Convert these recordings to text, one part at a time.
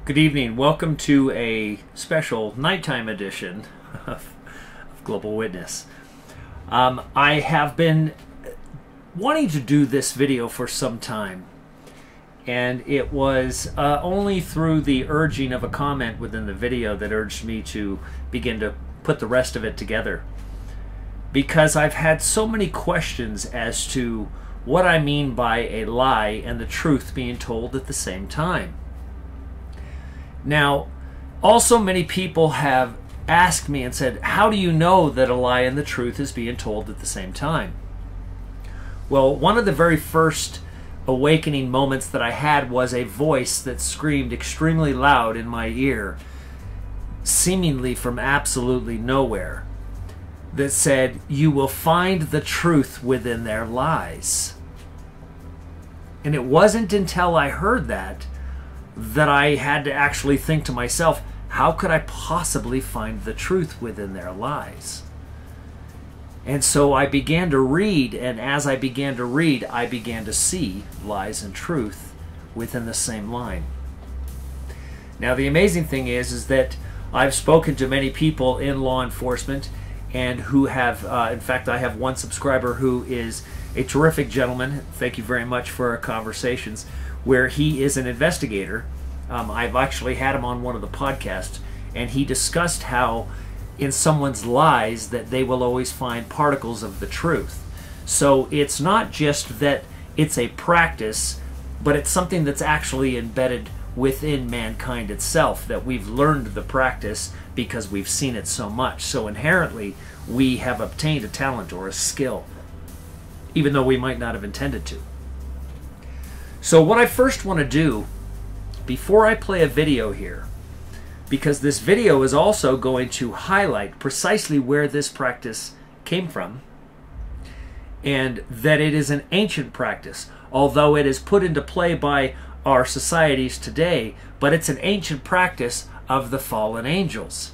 Good evening. Welcome to a special nighttime edition of Global Witness. I have been wanting to do this video for some time, and it was only through the urging of a comment within the video that urged me to begin to put the rest of it together, because I've had so many questions as to what I mean by a lie and the truth being told at the same time. Now, also many people have asked me and said, how do you know that a lie and the truth is being told at the same time? Well, one of the very first awakening moments that I had was a voice that screamed extremely loud in my ear, seemingly from absolutely nowhere, that said, "You will find the truth within their lies." And it wasn't until I heard that I had to actually think to myself, how could I possibly find the truth within their lies? And so I began to read, and as I began to read, I began to see lies and truth within the same line. Now, the amazing thing is that I've spoken to many people in law enforcement and who have, in fact, I have one subscriber who is a terrific gentleman. Thank you very much for our conversations, where he is an investigator. I've actually had him on one of the podcasts, and he discussed how in someone's lies that they will always find particles of the truth. So it's not just that it's a practice, but it's something that's actually embedded within mankind itself, that we've learned the practice because we've seen it so much. So inherently, we have obtained a talent or a skill, even though we might not have intended to. So what I first want to do, before I play a video here, because this video is also going to highlight precisely where this practice came from, and that it is an ancient practice, although it is put into play by our societies today, but it's an ancient practice of the fallen angels,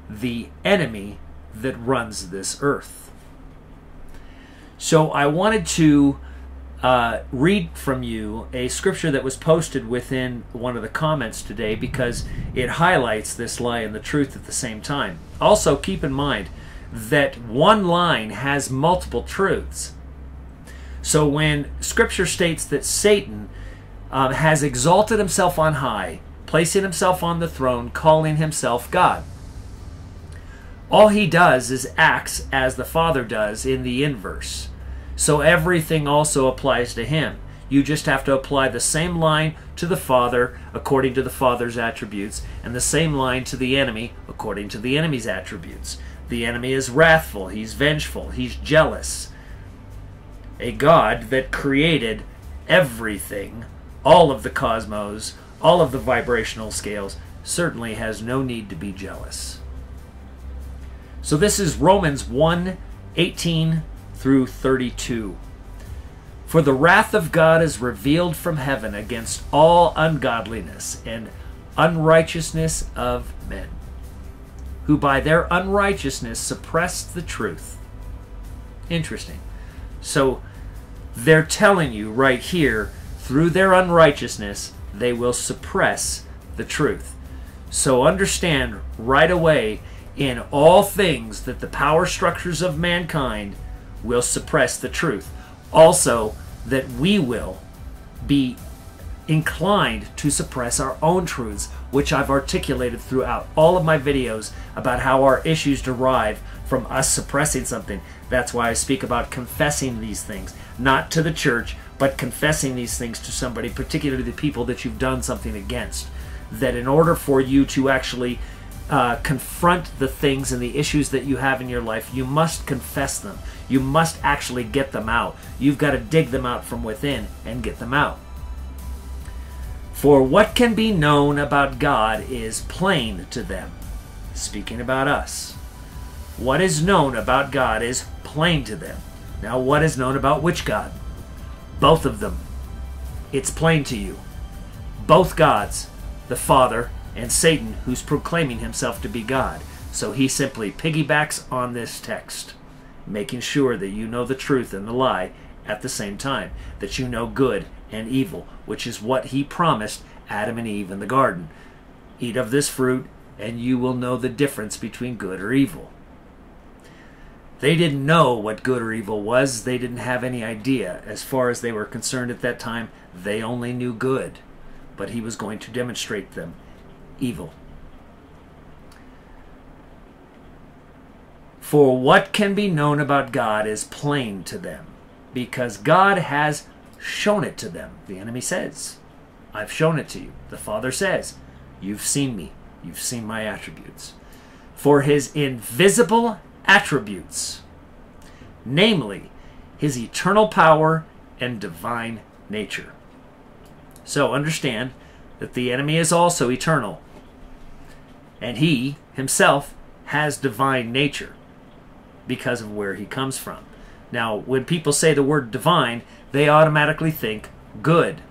the enemy that runs this earth. So I wanted to read from you a scripture that was posted within one of the comments today, because it highlights this lie and the truth at the same time. Also, keep in mind that one line has multiple truths. So when scripture states that Satan has exalted himself on high, placing himself on the throne, calling himself God, all he does is acts as the Father does in the inverse. So everything also applies to him. You just have to apply the same line to the Father according to the Father's attributes, and the same line to the enemy according to the enemy's attributes. The enemy is wrathful, he's vengeful, he's jealous. A God that created everything, all of the cosmos, all of the vibrational scales, certainly has no need to be jealous. So this is Romans 1:18 through 32. For the wrath of God is revealed from heaven against all ungodliness and unrighteousness of men, who by their unrighteousness suppress the truth. Interesting. So they're telling you right here, through their unrighteousness, they will suppress the truth. So understand right away, in all things, that the power structures of mankind will suppress the truth. Also, that we will be inclined to suppress our own truths, which I've articulated throughout all of my videos about how our issues derive from us suppressing something. That's why I speak about confessing these things, not to the church, but confessing these things to somebody, particularly the people that you've done something against. That in order for you to actually confront the things and the issues that you have in your life, you must confess them. You must actually get them out. You've got to dig them out from within and get them out. For what can be known about God is plain to them. Speaking about us. What is known about God is plain to them. Now, what is known about which God? Both of them. It's plain to you. Both gods, the Father and Satan, who's proclaiming himself to be God. So he simply piggybacks on this text, making sure that you know the truth and the lie at the same time, that you know good and evil, which is what he promised Adam and Eve in the garden. Eat of this fruit, and you will know the difference between good or evil. They didn't know what good or evil was. They didn't have any idea. As far as they were concerned at that time, they only knew good. But he was going to demonstrate them evil. For what can be known about God is plain to them, because God has shown it to them. The enemy says, I've shown it to you. The Father says, you've seen me. You've seen my attributes. For his invisible attributes, namely his eternal power and divine nature. So understand that the enemy is also eternal, and he himself has divine nature because of where he comes from. Now, when people say the word divine, they automatically think good.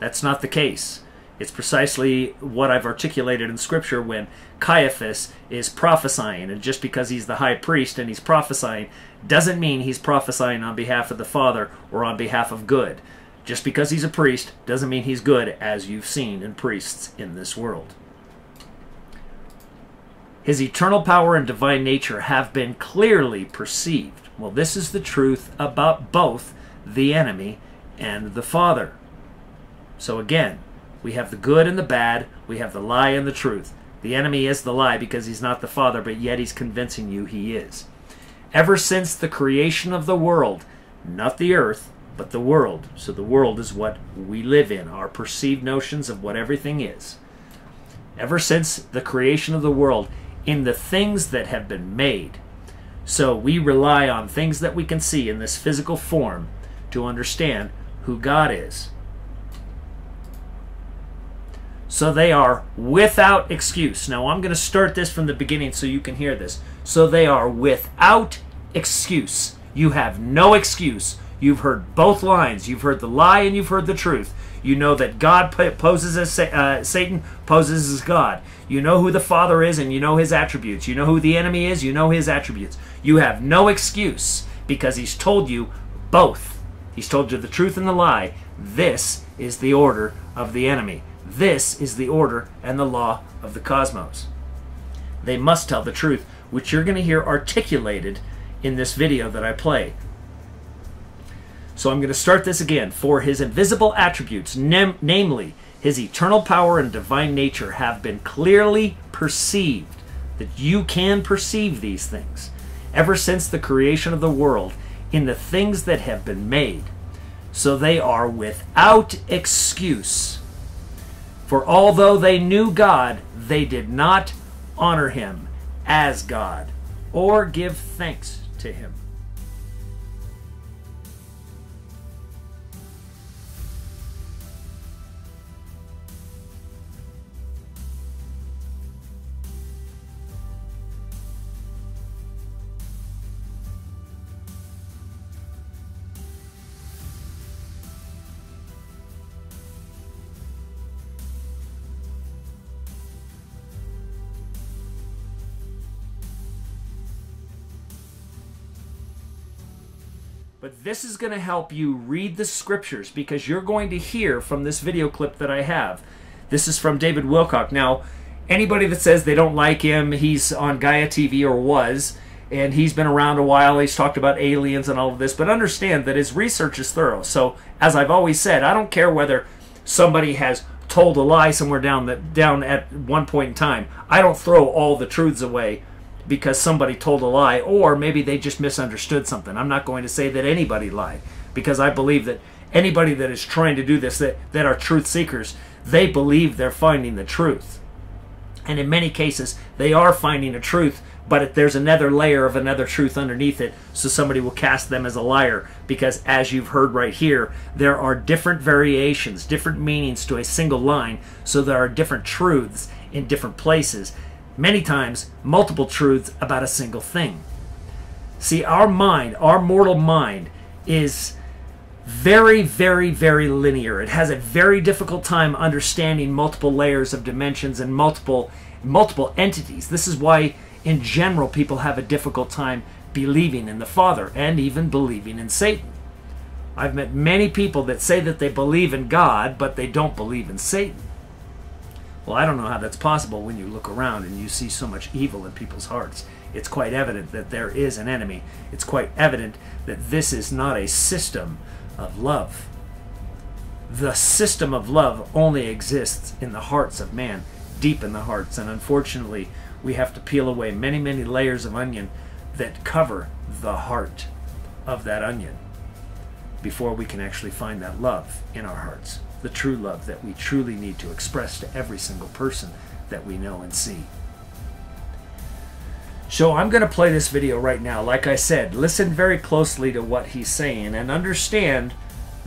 That's not the case. It's precisely what I've articulated in Scripture when Caiaphas is prophesying. And just because he's the high priest and he's prophesying doesn't mean he's prophesying on behalf of the Father or on behalf of good. Just because he's a priest doesn't mean he's good, as you've seen in priests in this world. His eternal power and divine nature have been clearly perceived. Well, this is the truth about both the enemy and the Father. So again, we have the good and the bad. We have the lie and the truth. The enemy is the lie because he's not the Father, but yet he's convincing you he is. Ever since the creation of the world, not the earth, but the world. So the world is what we live in, our perceived notions of what everything is. Ever since the creation of the world, in the things that have been made. So we rely on things that we can see in this physical form to understand who God is. So they are without excuse. Now I'm going to start this from the beginning so you can hear this. So they are without excuse. You have no excuse. You've heard both lines. You've heard the lie and you've heard the truth. You know that God poses as Satan poses as God. You know who the Father is and you know his attributes. You know who the enemy is, you know his attributes. You have no excuse because he's told you both. He's told you the truth and the lie. This is the order of the enemy. This is the order and the law of the cosmos. They must tell the truth, which you're going to hear articulated in this video that I play. So I'm going to start this again. For his invisible attributes, namely his eternal power and divine nature, have been clearly perceived, that you can perceive these things, ever since the creation of the world, in the things that have been made. So they are without excuse. For although they knew God, they did not honor him as God or give thanks to him. But this is going to help you read the scriptures, because you're going to hear from this video clip that I have. This is from David Wilcock. Now, anybody that says they don't like him, he's on Gaia TV, or was, and he's been around a while. He's talked about aliens and all of this, but understand that his research is thorough. So, as I've always said, I don't care whether somebody has told a lie somewhere down at one point in time. I don't throw all the truths away because somebody told a lie, or maybe they just misunderstood something. I'm not going to say that anybody lied, because I believe that anybody that is trying to do this, that are truth seekers, they believe they're finding the truth. And in many cases, they are finding a truth, but there's another layer of another truth underneath it, so somebody will cast them as a liar, because as you've heard right here, there are different variations, different meanings to a single line, so there are different truths in different places. Many times, multiple truths about a single thing. See, our mind, our mortal mind, is very, very, very linear. It has a very difficult time understanding multiple layers of dimensions and multiple entities. This is why, in general, people have a difficult time believing in the Father and even believing in Satan. I've met many people that say that they believe in God, but they don't believe in Satan. Well, I don't know how that's possible when you look around and you see so much evil in people's hearts. It's quite evident that there is an enemy. It's quite evident that this is not a system of love. The system of love only exists in the hearts of man, deep in the hearts, and unfortunately we have to peel away many, many layers of onion that cover the heart of that onion before we can actually find that love in our hearts, the true love that we truly need to express to every single person that we know and see. So I'm going to play this video right now. Like I said, listen very closely to what he's saying and understand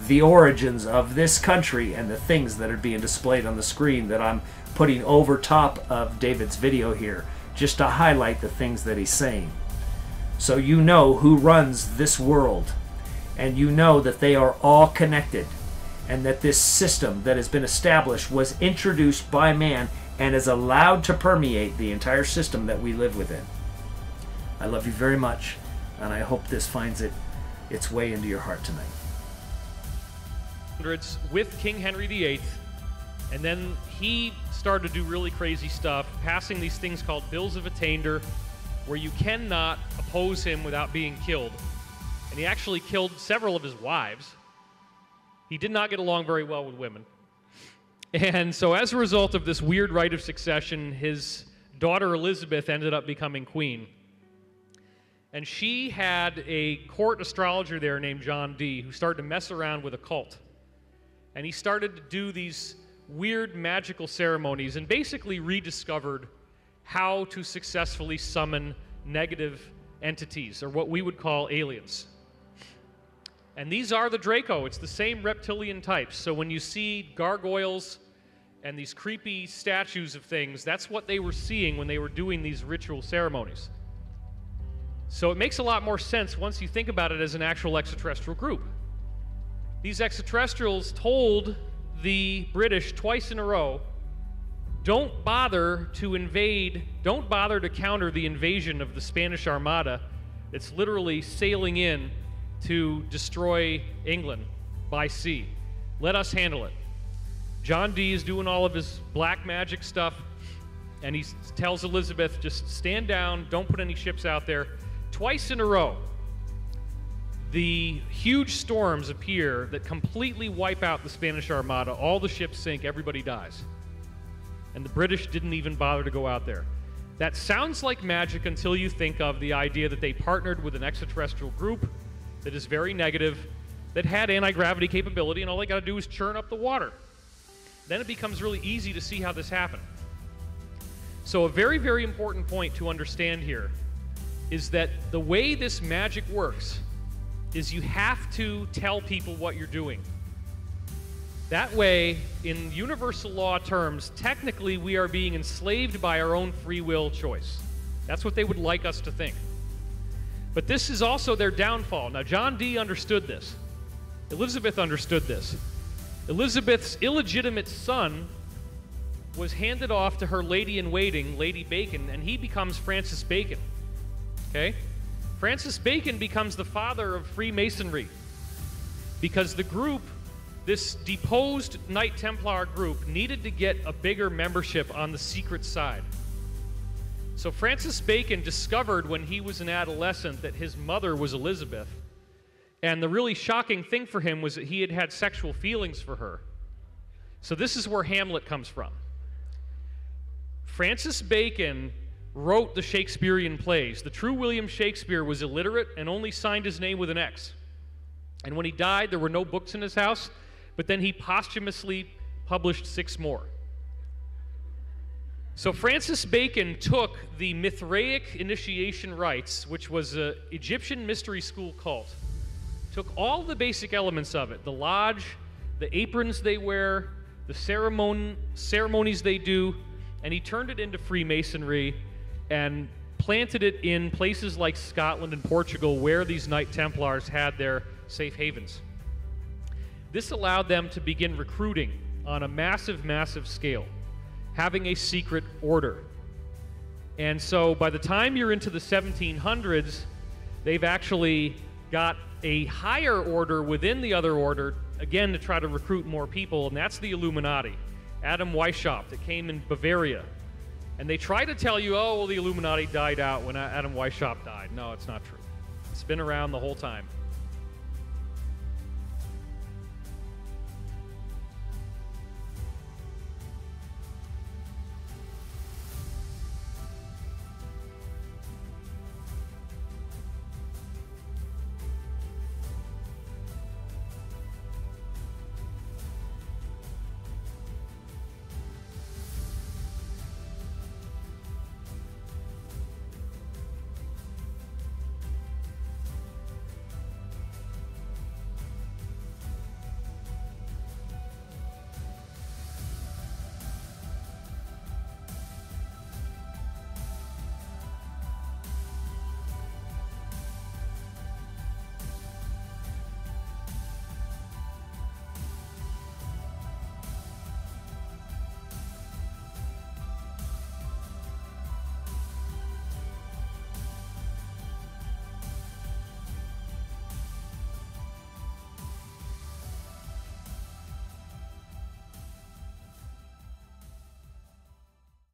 the origins of this country and the things that are being displayed on the screen that I'm putting over top of David's video here, just to highlight the things that he's saying. So you know who runs this world, and you know that they are all connected, and that this system that has been established was introduced by man and is allowed to permeate the entire system that we live within. I love you very much, and I hope this finds its way into your heart tonight. With King Henry VIII, and then he started to do really crazy stuff, passing these things called Bills of Attainder, where you cannot oppose him without being killed. And he actually killed several of his wives. He did not get along very well with women. And so as a result of this weird right of succession, his daughter Elizabeth ended up becoming queen. And she had a court astrologer there named John Dee who started to mess around with a cult. And he started to do these weird magical ceremonies and basically rediscovered how to successfully summon negative entities, or what we would call aliens. And these are the Draco. It's the same reptilian types. So when you see gargoyles and these creepy statues of things, that's what they were seeing when they were doing these ritual ceremonies. So it makes a lot more sense once you think about it as an actual extraterrestrial group. These extraterrestrials told the British twice in a row, don't bother to invade, don't bother to counter the invasion of the Spanish Armada that's literally sailing in to destroy England by sea. Let us handle it. John Dee is doing all of his black magic stuff, and he tells Elizabeth, just stand down, don't put any ships out there. Twice in a row, the huge storms appear that completely wipe out the Spanish Armada. All the ships sink, everybody dies. And the British didn't even bother to go out there. That sounds like magic until you think of the idea that they partnered with an extraterrestrial group that is very negative, that had anti-gravity capability, and all they got to do is churn up the water. Then it becomes really easy to see how this happened. So a very, very important point to understand here is that the way this magic works is you have to tell people what you're doing. That way, in universal law terms, technically we are being enslaved by our own free will choice. That's what they would like us to think. But this is also their downfall. Now, John Dee understood this. Elizabeth understood this. Elizabeth's illegitimate son was handed off to her lady-in-waiting, Lady Bacon, and he becomes Francis Bacon. Okay? Francis Bacon becomes the father of Freemasonry because the group, this deposed Knight Templar group, needed to get a bigger membership on the secret side. So Francis Bacon discovered when he was an adolescent that his mother was Elizabeth, and the really shocking thing for him was that he had had sexual feelings for her. So this is where Hamlet comes from. Francis Bacon wrote the Shakespearean plays. The true William Shakespeare was illiterate and only signed his name with an X. And when he died, there were no books in his house, but then he posthumously published 6 more. So Francis Bacon took the Mithraic initiation rites, which was an Egyptian mystery school cult, took all the basic elements of it, the lodge, the aprons they wear, the ceremonies they do, and he turned it into Freemasonry and planted it in places like Scotland and Portugal where these Knight Templars had their safe havens. This allowed them to begin recruiting on a massive, massive scale, having a secret order. And so by the time you're into the 1700s, they've actually got a higher order within the other order, again, to try to recruit more people, and that's the Illuminati. Adam Weishaupt, that came in Bavaria. And they try to tell you, oh, well, the Illuminati died out when Adam Weishaupt died. No, it's not true. It's been around the whole time.